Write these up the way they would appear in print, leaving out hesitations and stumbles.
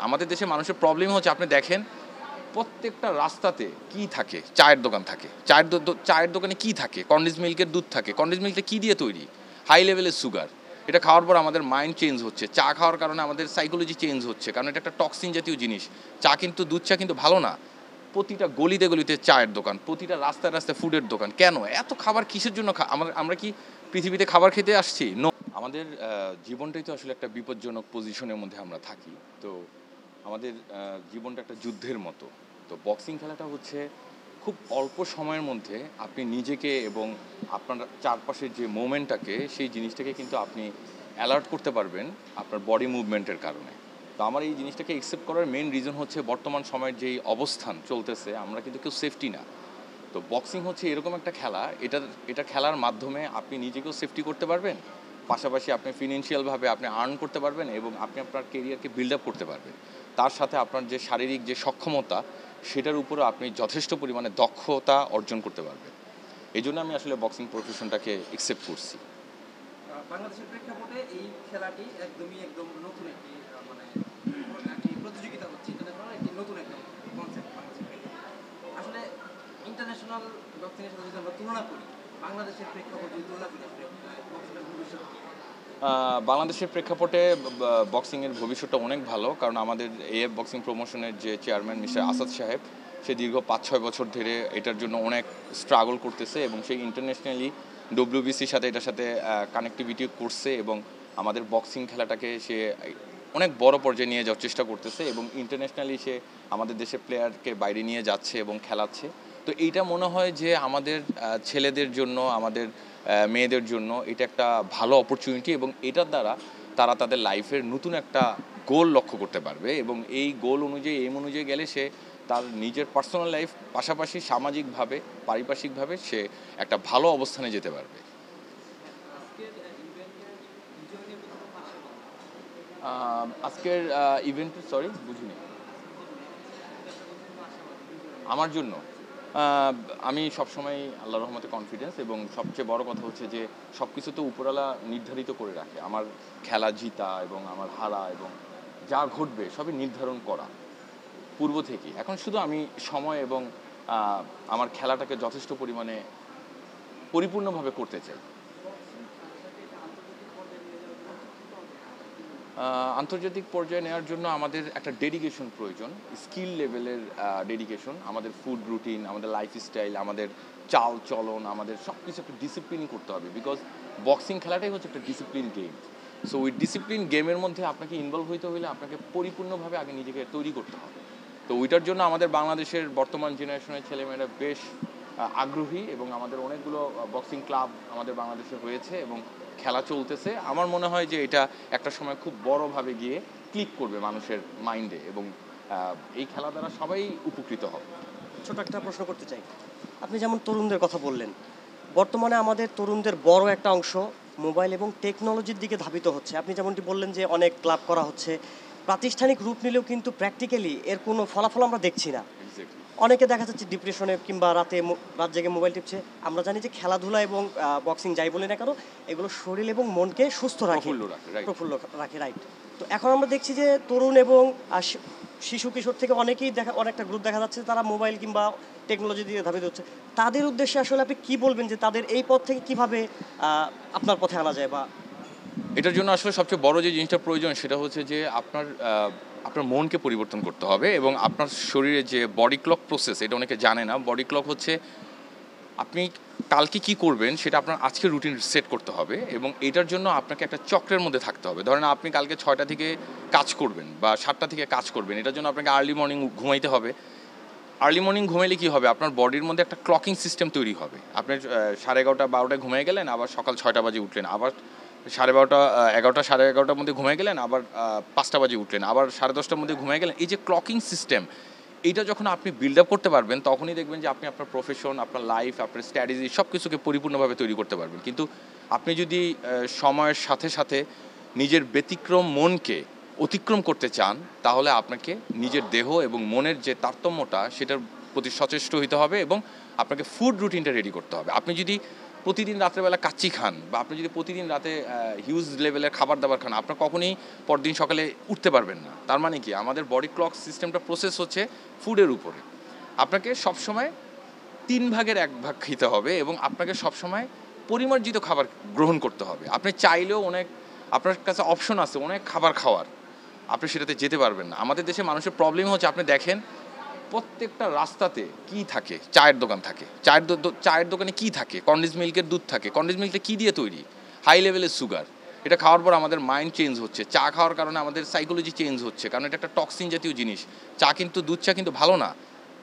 আমাদের দেশে মানুষের প্রবলেম হচ্ছে আপনি দেখেন প্রত্যেকটা রাস্তাতে কি থাকে, চায়ের দোকান থাকে, চায়ের দোকানে কি থাকে, কন্ডেন্স মিল্কের দুধ থাকে। কন্ডেন্স মিল্কটা কী দিয়ে তৈরি? হাই লেভেলের সুগার। এটা খাওয়ার পর আমাদের মাইন্ড চেঞ্জ হচ্ছে, চা খাওয়ার কারণে আমাদের সাইকোলজি চেঞ্জ হচ্ছে, কারণ এটা একটা টক্সিন জাতীয় জিনিস। চা কিন্তু দুধ চা কিন্তু ভালো না। প্রতিটা গলিতে গলিতে চায়ের দোকান, প্রতিটা রাস্তায় রাস্তায় ফুডের দোকান। কেন এত খাবার কিসের জন্য? আমরা কি পৃথিবীতে খাবার খেতে আসছি? নো। আমাদের জীবনটাই তো আসলে একটা বিপজ্জনক পজিশনের মধ্যে আমরা থাকি। তো আমাদের জীবনটা একটা যুদ্ধের মতো। তো বক্সিং খেলাটা হচ্ছে খুব অল্প সময়ের মধ্যে আপনি নিজেকে এবং আপনার চারপাশের যে মোমেন্টটাকে, সেই জিনিসটাকে কিন্তু আপনি অ্যালার্ট করতে পারবেন আপনার বডি মুভমেন্টের কারণে। তো আমার এই জিনিসটাকে অ্যাকসেপ্ট করার মেন রিজন হচ্ছে বর্তমান সময়ের যেই অবস্থান চলতেছে, আমরা কিন্তু কেউ সেফটি না। তো বক্সিং হচ্ছে এরকম একটা খেলা, এটা খেলার মাধ্যমে আপনি নিজেকেও সেফটি করতে পারবেন, পাশাপাশি আপনি ফিনান্সিয়ালভাবে আপনি আর্ন করতে পারবেন এবং আপনি আপনার কেরিয়ারকে বিল্ড আপ করতে পারবেন। তার সাথে আপনার যে শারীরিক যে সক্ষমতা, সেটার উপরে আপনি যথেষ্ট পরিমাণে দক্ষতা অর্জন করতে পারবেন। এই জন্য আমি আসলে বক্সিং প্রফেশনটাকে অ্যাকসেপ্ট করছি। বাংলাদেশের প্রেক্ষাপটে এই খেলাটি একদম নতুন একটি মানে একটি প্রতিযোগিতা হচ্ছে, ইন্টারন্যাশনাল একটি নতুন একটা কনসেপ্ট বাংলাদেশের প্রেক্ষাপটে। আসলে ইন্টারন্যাশনাল বক্সিংয়ের সাথে যদি আমরা তুলনা করি, বাংলাদেশের প্রেক্ষাপটে যদি তুলনা করি আসলে বক্সিংয়ের ভবিষ্যৎ কি? বাংলাদেশের প্রেক্ষাপটে বক্সিংয়ের ভবিষ্যৎটা অনেক ভালো, কারণ আমাদের এএফ বক্সিং প্রমোশনের যে চেয়ারম্যান মিস্টার আসাদ সাহেব, সে দীর্ঘ 5-6 বছর ধরে এটার জন্য অনেক স্ট্রাগল করতেছে এবং সেই ইন্টারন্যাশনালি ডব্লিউবিসির সাথে এটার সাথে কানেক্টিভিটি করছে এবং আমাদের বক্সিং খেলাটাকে সে অনেক বড় পর্যায়ে নিয়ে যাওয়ার চেষ্টা করতেছে এবং ইন্টারন্যাশনালি সে আমাদের দেশের প্লেয়ারকে বাইরে নিয়ে যাচ্ছে এবং খেলাচ্ছে। তো এইটা মনে হয় যে আমাদের ছেলেদের জন্য, আমাদের মেয়েদের জন্য এটা একটা ভালো অপরচুনিটি এবং এটার দ্বারা তারা তাদের লাইফের নতুন একটা গোল লক্ষ্য করতে পারবে এবং এই গোল অনুযায়ী, এম অনুযায়ী গেলে সে তার নিজের পার্সোনাল লাইফ পাশাপাশি সামাজিকভাবে, পারিপার্শ্বিকভাবে সে একটা ভালো অবস্থানে যেতে পারবে। আজকের ইভেন্টে সরি বুঝিনি। আমার জন্য আমি সবসময় আল্লাহর রহমতে কনফিডেন্স, এবং সবচেয়ে বড় কথা হচ্ছে যে সব কিছু তো উপরওয়ালা নির্ধারিত করে রাখে। আমার খেলা জিতা এবং আমার হারা এবং যা ঘটবে সবই নির্ধারণ করা পূর্ব থেকেই। এখন শুধু আমি সময় এবং আমার খেলাটাকে যথেষ্ট পরিমাণে পরিপূর্ণভাবে করতে চাই। আন্তর্জাতিক পর্যায়ে নেওয়ার জন্য আমাদের একটা ডেডিকেশন প্রয়োজন, স্কিল লেভেলের ডেডিকেশন। আমাদের ফুড রুটিন, আমাদের লাইফস্টাইল, আমাদের চাল চলন, আমাদের সব কিছু একটা ডিসিপ্লিন করতে হবে, বিকজ বক্সিং খেলাটাই হচ্ছে একটা ডিসিপ্লিন গেম। সো ওই ডিসিপ্লিন গেমের মধ্যে আপনাকে ইনভলভ হইতে হলে আপনাকে পরিপূর্ণভাবে আগে নিজেকে তৈরি করতে হবে। তো ওইটার জন্য আমাদের বাংলাদেশের বর্তমান জেনারেশনের ছেলেমেয়েরা বেশ আগ্রহী এবং আমাদের অনেকগুলো বক্সিং ক্লাব আমাদের বাংলাদেশে হয়েছে এবং খেলা চলতেছে। আমার মনে হয় যে এটা একটা সময় খুব বড়ভাবে গিয়ে ক্লিক করবে মানুষের মাইন্ডে এবং এই খেলা দ্বারা সবাই উপকৃত হবে। ছোট একটা প্রশ্ন করতে চাই। আপনি যেমন তরুণদের কথা বললেন, বর্তমানে আমাদের তরুণদের বড় একটা অংশ মোবাইল এবং টেকনোলজির দিকে ধাবিত হচ্ছে। আপনি যেমনটি বললেন যে অনেক ক্লাব করা হচ্ছে, প্রাতিষ্ঠানিক রূপ নিলেও কিন্তু প্র্যাকটিক্যালি এর কোনো ফলাফল আমরা দেখছি না। অনেকে দেখা যাচ্ছে ডিপ্রেশনে কিংবা রাত জেগে মোবাইল টিপছে। আমরা জানি যে খেলাধুলা এবং বক্সিং যাই বলি না কেন, এগুলো শরীর এবং মনকে সুস্থ রাখে, প্রফুল্ল রাখে, রাইট। তো এখন আমরা দেখছি যে তরুণ এবং শিশু কিশোর থেকে অনেকটা গ্রুপ দেখা যাচ্ছে তারা মোবাইল কিংবা টেকনোলজি দিয়ে ধাবিত হচ্ছে। তাদের উদ্দেশ্যে আসলে আপনি কি বলবেন যে তাদের এই পথ থেকে কিভাবে আপনার পথে আনা যায়? বা এটার জন্য আসলে সবচেয়ে বড় যে জিনিসটা প্রয়োজন সেটা হচ্ছে যে আপনার মনকে পরিবর্তন করতে হবে এবং আপনার শরীরে যে বডি ক্লক প্রসেস, এটা অনেকে জানে না। বডি ক্লক হচ্ছে আপনি কালকে কি করবেন সেটা আপনার আজকে রুটিন সেট করতে হবে এবং এটার জন্য আপনাকে একটা চক্রের মধ্যে থাকতে হবে। ধরেন আপনি কালকে 6টা থেকে কাজ করবেন বা 7টা থেকে কাজ করবেন, এটার জন্য আপনাকে আর্লি মর্নিং ঘুমাইতে হবে। আর্লি মর্নিং ঘুমাইলে কী হবে, আপনার বডির মধ্যে একটা ক্লকিং সিস্টেম তৈরি হবে। আপনি 11:30 12টায় ঘুমিয়ে গেলেন, আবার সকাল 6টা বাজে উঠলেন, আবার 12:30 11টা 11:30টার মধ্যে ঘুমিয়ে গেলেন, আবার 5টা বাজে উঠলেন, আবার 10:30টার মধ্যে ঘুমিয়ে গেলেন। এই যে ক্লকিং সিস্টেম, এইটা যখন আপনি বিল্ড আপ করতে পারবেন তখনই দেখবেন যে আপনি আপনার প্রফেশন, আপনার লাইফ, আপনার স্ট্র্যাটেজি সব কিছুকে পরিপূর্ণভাবে তৈরি করতে পারবেন। কিন্তু আপনি যদি সময়ের সাথে সাথে নিজের ব্যতিক্রম মনকে অতিক্রম করতে চান, তাহলে আপনাকে নিজের দেহ এবং মনের যে তারতম্যটা, সেটার প্রতি সচেষ্ট হতে হবে এবং আপনাকে ফুড রুটিনটা রেডি করতে হবে। আপনি যদি প্রতিদিন রাত্রেবেলা কাচ্চি খান বা আপনি যদি প্রতিদিন রাতে হিউজ লেভেলের খাবার দাবার খান, আপনার কখনোই পরদিন সকালে উঠতে পারবেন না। তার মানে কি, আমাদের বডি ক্লক সিস্টেমটা প্রসেস হচ্ছে ফুডের উপরে। আপনাকে সবসময় 3 ভাগের 1 ভাগ খেতে হবে এবং আপনাকে সবসময় পরিমার্জিত খাবার গ্রহণ করতে হবে। আপনি চাইলেও আপনার কাছে অপশন আছে অনেক খাবার খাওয়ার, আপনি সেটাতে যেতে পারবেন না। আমাদের দেশে মানুষের প্রবলেম হচ্ছে, আপনি দেখেন প্রত্যেকটা রাস্তাতে কি থাকে, চায়ের দোকান থাকে। চায়ের দোকানে কি থাকে? কন্ডেন্স মিল্কের দুধ থাকে। কন্ডেন্স মিল্কটা কী দিয়ে তৈরি? হাই লেভেলের সুগার। এটা খাওয়ার পর আমাদের মাইন্ড চেঞ্জ হচ্ছে, চা খাওয়ার কারণে আমাদের সাইকোলজি চেঞ্জ হচ্ছে, কারণ এটা একটা টক্সিন জাতীয় জিনিস। দুধ চা কিন্তু ভালো না।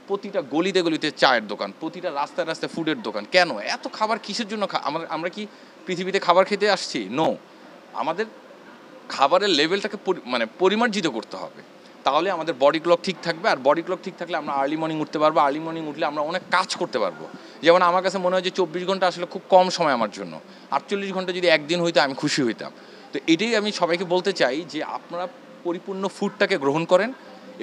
প্রতিটা গলিতে গলিতে চায়ের দোকান, প্রতিটা রাস্তায় রাস্তায় ফুডের দোকান। কেন এত খাবার কিসের জন্য? আমরা কি পৃথিবীতে খাবার খেতে আসছি? নো। আমাদের খাবারের লেভেলটাকে পরিমার্জিত করতে হবে, তাহলে আমাদের বডি ক্লক ঠিক থাকবে। আর বডি ক্লক ঠিক থাকলে আমরা আর্লি মর্নিং উঠতে পারবো। আর্লি মর্নিং উঠলে আমরা অনেক কাজ করতে পারবো। যেমন আমার কাছে মনে হয় যে 24 ঘন্টা আসলে খুব কম সময় আমার জন্য। 48 ঘন্টা যদি একদিন হইতো আমি খুশি হইতাম। তো এটাই আমি সবাইকে বলতে চাই যে আপনারা পরিপূর্ণ ফুডটাকে গ্রহণ করেন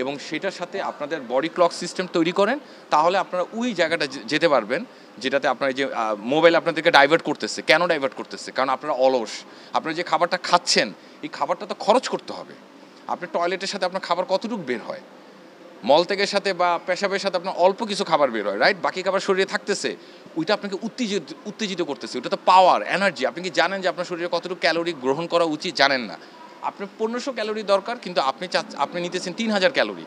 এবং সেটার সাথে আপনাদের বডি ক্লক সিস্টেম তৈরি করেন, তাহলে আপনারা ওই জায়গাটা যেতে পারবেন যেটাতে আপনার যে মোবাইল আপনাদেরকে ডাইভার্ট করতেছে। কেন ডাইভার্ট করতেছে? কারণ আপনারা অলস। আপনারা যে খাবারটা খাচ্ছেন, এই খাবারটা তো খরচ করতে হবে। আপনার টয়লেটের সাথে আপনার খাবার কতটুকু বের হয়? মলত্যাগের সাথে বা পেশাবের সাথে আপনার অল্প কিছু খাবার বের হয়, রাইট? বাকি খাবার শরীরে থাকতেছে, ওইটা আপনাকে উত্তেজিত করতেছে। ওটা তো পাওয়ার, এনার্জি। আপনি কি জানেন যে আপনার শরীরে কতটুকু ক্যালোরি গ্রহণ করা উচিত? জানেন না। আপনার 1500 ক্যালোরি দরকার, কিন্তু আপনি নিতেছেন 3000 ক্যালোরি।